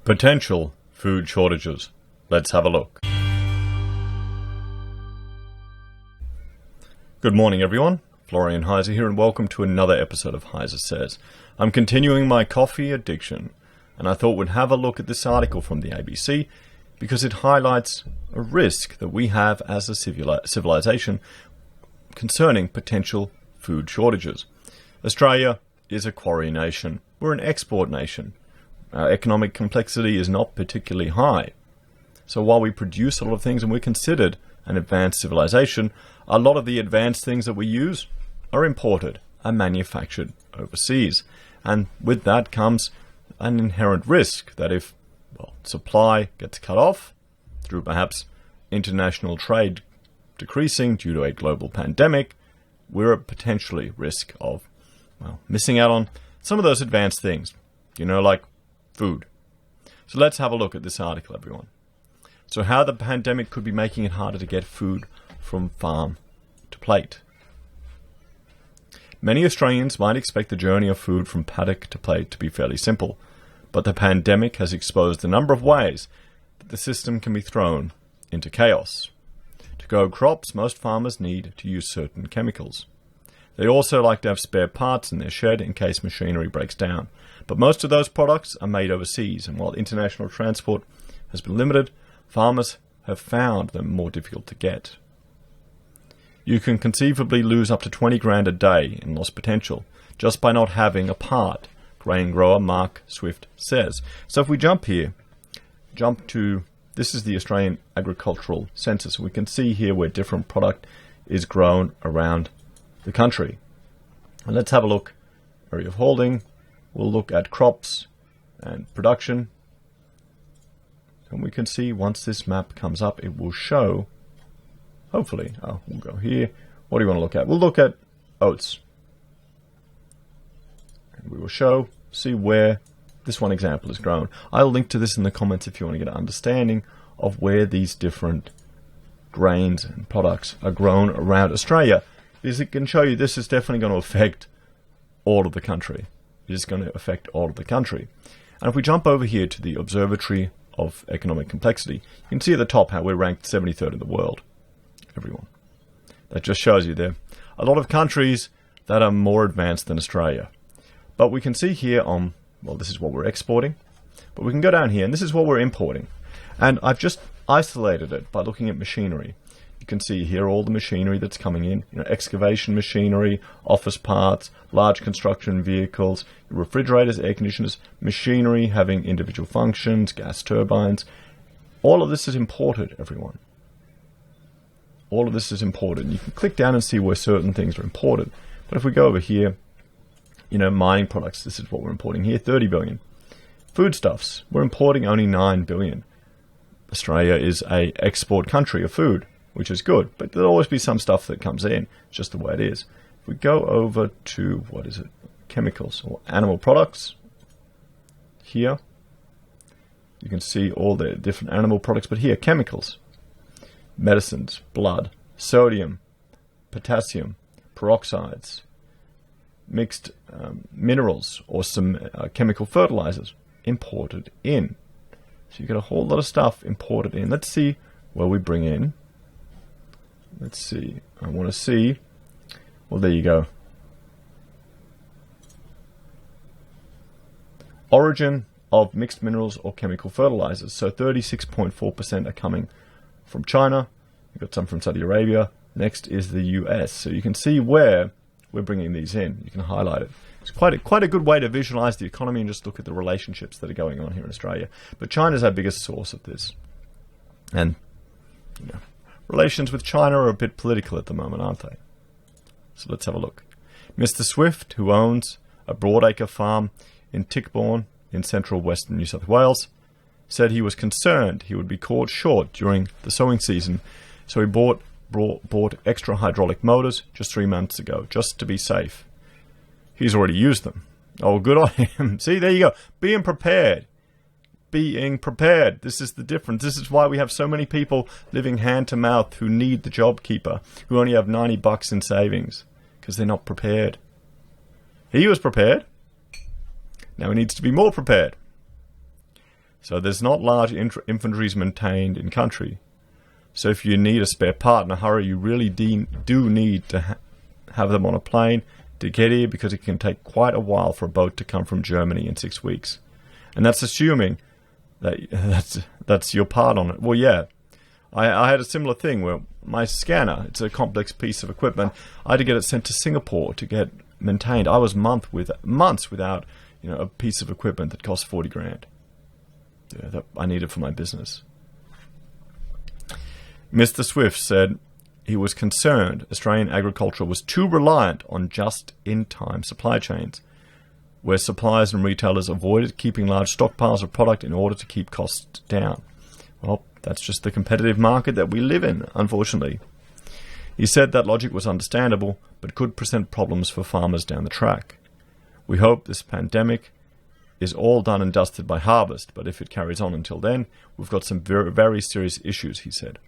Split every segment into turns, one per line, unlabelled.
Potential food shortages. Let's have a look. Good morning, everyone. Florian.heise here, and welcome to another episode of HeiseSays. I'm continuing my coffee addiction, and I thought we'd have a look at this article from the ABC because it highlights a risk that we have as a civilization concerning potential food shortages. Australia is a quarry nation. We're an export nation. Our economic complexity is not particularly high. So while we produce a lot of things and we're considered an advanced civilization, a lot of the advanced things that we use are imported and manufactured overseas. And with that comes an inherent risk that if supply gets cut off through perhaps international trade decreasing due to a global pandemic, we're at potentially risk of missing out on some of those advanced things, like food. So let's have a look at this article, everyone. So how the pandemic could be making it harder to get food from farm to plate. Many Australians might expect the journey of food from paddock to plate to be fairly simple, but the pandemic has exposed a number of ways that the system can be thrown into chaos. To grow crops, most farmers need to use certain chemicals. They also like to have spare parts in their shed in case machinery breaks down. But most of those products are made overseas, and while international transport has been limited, farmers have found them more difficult to get. You can conceivably lose up to 20 grand a day in lost potential just by not having a part, grain grower Mark Swift says. So if we jump to, this is the Australian Agricultural Census. We can see here where different product is grown around the country. And let's have a look. Area of holding. We'll look at crops and production. And we can see once this map comes up, it will show, hopefully, we'll go here. What do you want to look at? We'll look at oats. And we will see where this one example is grown. I'll link to this in the comments if you want to get an understanding of where these different grains and products are grown around Australia. Because it can show you this is definitely going to affect all of the country. It is going to affect all of the country. And if we jump over here to the Observatory of Economic Complexity, you can see at the top how we're ranked 73rd in the world. Everyone. That just shows you there a lot of countries that are more advanced than Australia. But we can see here this is what we're exporting. But we can go down here and this is what we're importing. And I've just isolated it by looking at machinery. You can see here all the machinery that's coming in, excavation machinery, office parts, large construction vehicles, refrigerators, air conditioners, machinery having individual functions, gas turbines. All of this is imported, everyone. All of this is imported. You can click down and see where certain things are imported. But if we go over here, mining products, this is what we're importing here, 30 billion. Foodstuffs, we're importing only 9 billion. Australia is an export country of food, which is good, but there'll always be some stuff that comes in. It's just the way it is. If we go over to, chemicals or animal products, here, you can see all the different animal products, but here, chemicals, medicines, blood, sodium, potassium, peroxides, mixed minerals, or some chemical fertilizers imported in. So you get a whole lot of stuff imported in. Let's see where we bring in. Let's see. I want to see. Well, there you go. Origin of mixed minerals or chemical fertilizers. So 36.4% are coming from China. We've got some from Saudi Arabia. Next is the US. So you can see where we're bringing these in. You can highlight it. It's quite a good way to visualize the economy and just look at the relationships that are going on here in Australia. But China's our biggest source of this. And, relations with China are a bit political at the moment, aren't they? So let's have a look. Mr. Swift, who owns a broadacre farm in Tichborne in central western New South Wales, said he was concerned he would be caught short during the sowing season, so he bought extra hydraulic motors just 3 months ago, just to be safe. He's already used them. Oh, good on him. See, there you go. Being prepared. This is the difference. This is why we have so many people living hand to mouth who need the JobKeeper, who only have $90 in savings, because they're not prepared. He was prepared. Now he needs to be more prepared. So there's not large inventories maintained in country. So if you need a spare part in a hurry, you really do need to have them on a plane to get here, because it can take quite a while for a boat to come from Germany in 6 weeks. And that's assuming that that's your part on it. Well, yeah, I had a similar thing where my scanner, it's a complex piece of equipment, I had to get it sent to Singapore to get maintained. I was months without a piece of equipment that cost 40 grand. Yeah, that I needed for my business. Mr. Swift said he was concerned Australian agriculture was too reliant on just-in-time supply chains, where suppliers and retailers avoided keeping large stockpiles of product in order to keep costs down. Well, that's just the competitive market that we live in, unfortunately. He said that logic was understandable, but could present problems for farmers down the track. We hope this pandemic is all done and dusted by harvest, but if it carries on until then, we've got some very, very serious issues, he said.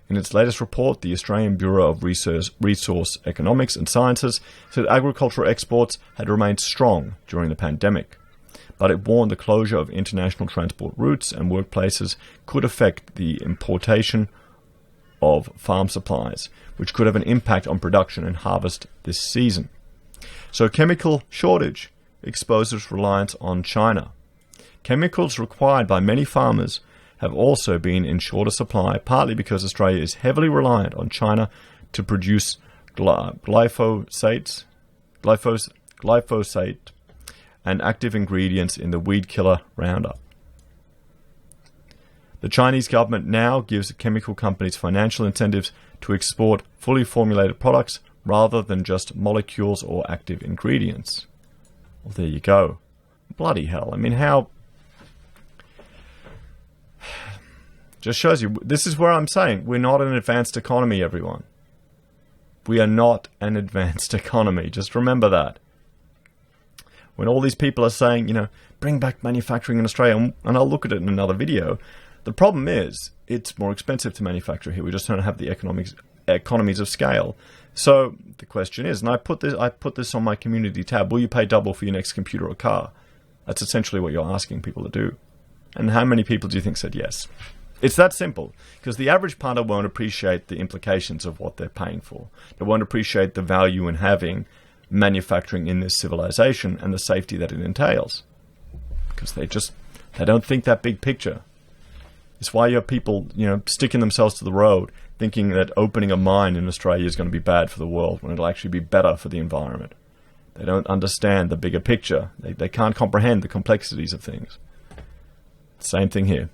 In its latest report, the Australian Bureau of Resource Economics and Sciences said agricultural exports had remained strong during the pandemic, but it warned the closure of international transport routes and workplaces could affect the importation of farm supplies, which could have an impact on production and harvest this season. So chemical shortage exposes reliance on China. Chemicals required by many farmers have also been in shorter supply, partly because Australia is heavily reliant on China to produce glyphosate and active ingredients in the weed killer Roundup. The Chinese government now gives chemical companies financial incentives to export fully formulated products rather than just molecules or active ingredients. Well, there you go. Bloody hell. I mean, how... Just shows you, this is where I'm saying, we're not an advanced economy, everyone. We are not an advanced economy. Just remember that. When all these people are saying, bring back manufacturing in Australia, and I'll look at it in another video, the problem is, it's more expensive to manufacture here. We just don't have the economies of scale. So the question is, and I put this on my community tab, will you pay double for your next computer or car? That's essentially what you're asking people to do. And how many people do you think said yes? It's that simple, because the average punter won't appreciate the implications of what they're paying for. They won't appreciate the value in having manufacturing in this civilization and the safety that it entails, because they don't think that big picture. It's why you have people, sticking themselves to the road, thinking that opening a mine in Australia is going to be bad for the world, when it'll actually be better for the environment. They don't understand the bigger picture. They can't comprehend the complexities of things. Same thing here.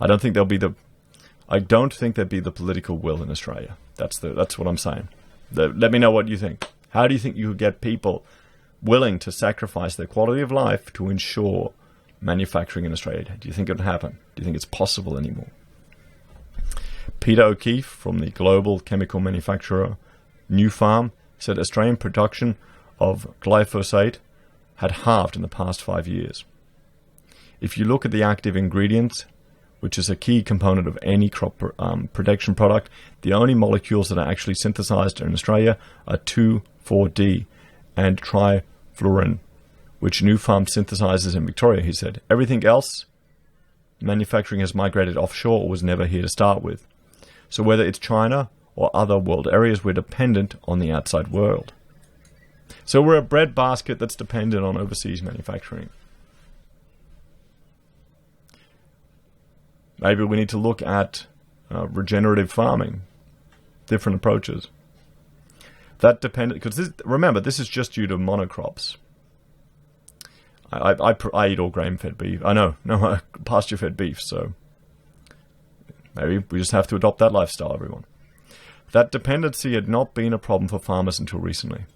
I don't think there'd be the political will in Australia. That's what I'm saying. Let me know what you think. How do you think you could get people willing to sacrifice their quality of life to ensure manufacturing in Australia? Do you think it would happen? Do you think it's possible anymore? Peter O'Keefe from the global chemical manufacturer New Farm said Australian production of glyphosate had halved in the past 5 years. If you look at the active ingredients, which is a key component of any crop protection product, the only molecules that are actually synthesized in Australia are 2,4-D and trifluorine, which New Farm synthesizes in Victoria, he said. Everything else, manufacturing has migrated offshore or was never here to start with. So whether it's China or other world areas, we're dependent on the outside world. So we're a breadbasket that's dependent on overseas manufacturing. Maybe we need to look at regenerative farming, different approaches. That dependent, because remember, this is just due to monocrops. I eat all grain-fed beef. Pasture-fed beef. So maybe we just have to adopt that lifestyle, everyone. That dependency had not been a problem for farmers until recently.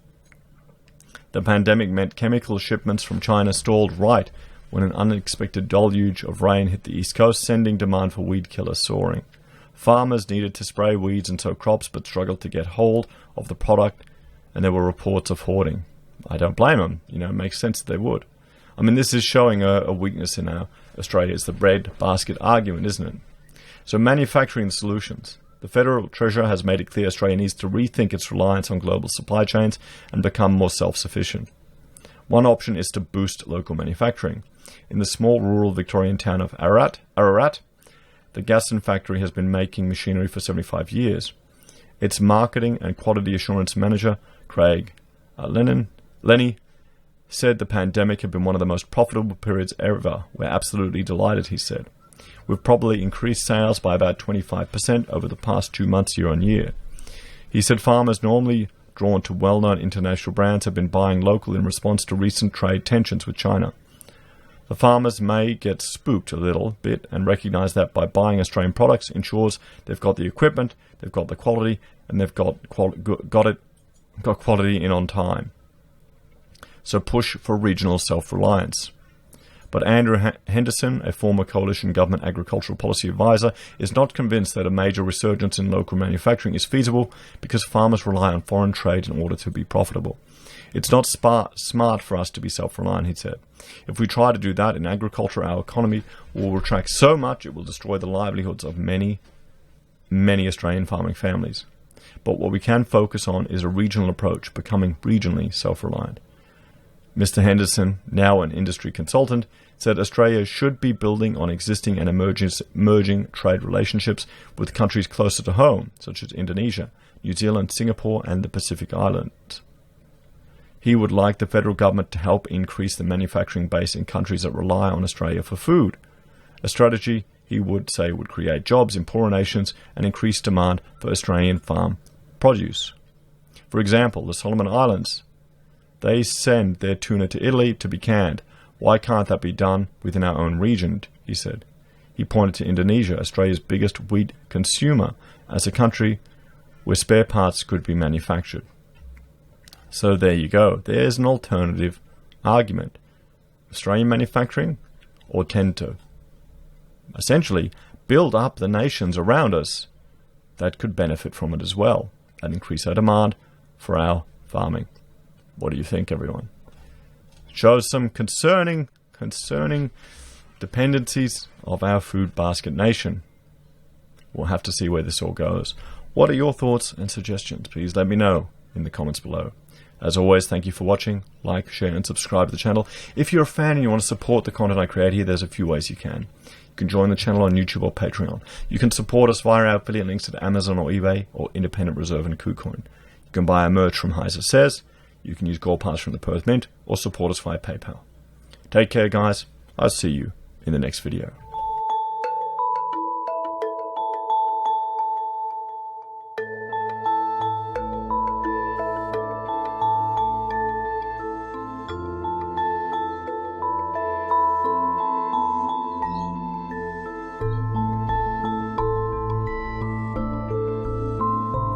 The pandemic meant chemical shipments from China stalled right when an unexpected deluge of rain hit the east coast, sending demand for weed killers soaring. Farmers needed to spray weeds and sow crops, but struggled to get hold of the product, and there were reports of hoarding. I don't blame them. It makes sense that they would. I mean, this is showing a weakness in Australia. It's the bread-basket argument, isn't it? So manufacturing solutions. The Federal Treasurer has made it clear Australia needs to rethink its reliance on global supply chains and become more self-sufficient. One option is to boost local manufacturing. In the small rural Victorian town of Ararat, the Gaston factory has been making machinery for 75 years. Its marketing and quality assurance manager, Craig Lenny, said the pandemic had been one of the most profitable periods ever. We're absolutely delighted, he said. We've probably increased sales by about 25% over the past 2 months year on year. He said farmers normally drawn to well-known international brands have been buying local in response to recent trade tensions with China. The farmers may get spooked a little bit and recognize that by buying Australian products ensures they've got the equipment, they've got the quality, and they've got quality in on time. So push for regional self-reliance. But Andrew Henderson, a former coalition government agricultural policy advisor, is not convinced that a major resurgence in local manufacturing is feasible because farmers rely on foreign trade in order to be profitable. It's not smart for us to be self-reliant, he said. If we try to do that in agriculture, our economy will retract so much it will destroy the livelihoods of many, many Australian farming families. But what we can focus on is a regional approach, becoming regionally self-reliant. Mr. Henderson, now an industry consultant, said Australia should be building on existing and emerging trade relationships with countries closer to home, such as Indonesia, New Zealand, Singapore, and the Pacific Islands. He would like the federal government to help increase the manufacturing base in countries that rely on Australia for food. A strategy, he would say, would create jobs in poorer nations and increase demand for Australian farm produce. For example, the Solomon Islands. They send their tuna to Italy to be canned. Why can't that be done within our own region, he said. He pointed to Indonesia, Australia's biggest wheat consumer, as a country where spare parts could be manufactured. So there you go. There's an alternative argument. Australian manufacturing, or tend to essentially build up the nations around us that could benefit from it as well and increase our demand for our farming. What do you think, everyone? Shows some concerning dependencies of our food basket nation. We'll have to see where this all goes. What are your thoughts and suggestions? Please let me know in the comments below. As always, thank you for watching. Like, share, and subscribe to the channel. If you're a fan and you want to support the content I create here, there's a few ways you can. You can join the channel on YouTube or Patreon. You can support us via our affiliate links at Amazon or eBay or Independent Reserve and Kucoin. You can buy our merch from HeiseSays. You can use Gold Pass from the Perth Mint or support us via PayPal. Take care, guys. I'll see you in the next video.